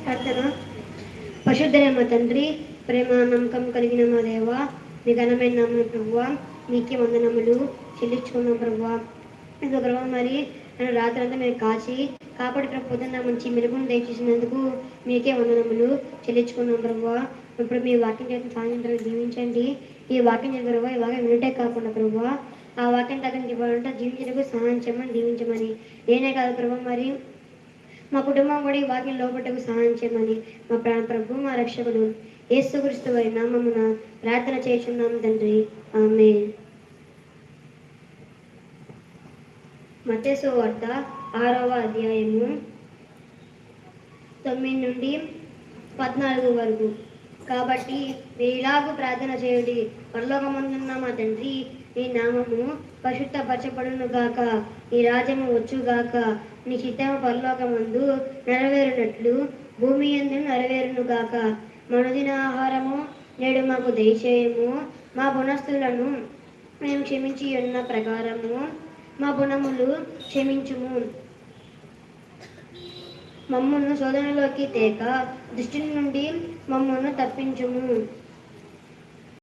ప్రార్థన. పరిశుద్ధుడైన మా తండ్రి, ప్రేమ నమ్మకం కలిగిన మా దేవ, మీ ఘనమైన నామమున ప్రభువా మీకే వందనములు చెల్లించుకున్నాం ప్రభువా. ఇదిగో ప్రభువా, మరి నన్ను రాత్రంతా మీరు కాపాడి పొద్దున్న మంచి మెరుగును దయచేసినందుకు మీకే వందనములు చెల్లించుకున్నాం ప్రభువా. ఇప్పుడు మీ వాక్యం చేత సాయంత్రం జీవించండి. ఈ వాక్యం చేత ప్రభువా, ఈ వాక్యం వినటే కాకుండా ప్రభువా, ఆ వాక్యం తగ్గని ఇవ్వాలంటే జీవించడానికి సహాయం చేయమని దీవించమని, నేనే కాదు ప్రభువా, మరి మా కుటుంబం కూడా ఈ వాక్యం లోపటకు సహాయం చేయమని మా ప్రాణ ప్రభు మా రక్షకుడు యేసుక్రీస్తు వారి నామమున ప్రార్థన చేస్తున్నాం తండ్రి, ఆమేన్. మత్తయి సువార్త 6వ అధ్యాయము 9 నుండి 14 వరకు. కాబట్టి మీలాగు ప్రార్థన చేయండి: పరలోకమందున్న మా తండ్రి, నీ నామము పరిశుద్ధపరచబడును గాక, నీ రాజ్యము వచ్చుగాక, నీ చిత్తము పరలోకమందు నెరవేరునట్లు భూమి యందు నెరవేరును గాక. మనదిన ఆహారము నేడు మాకు దయచేయము. మా గుణస్థులను మేము క్షమించి ఉన్న ప్రకారము మా గుణములు క్షమించుము. మమ్మల్ని శోధనలోకి తేక దుష్టుని నుండి మమ్మల్ని తప్పించుము.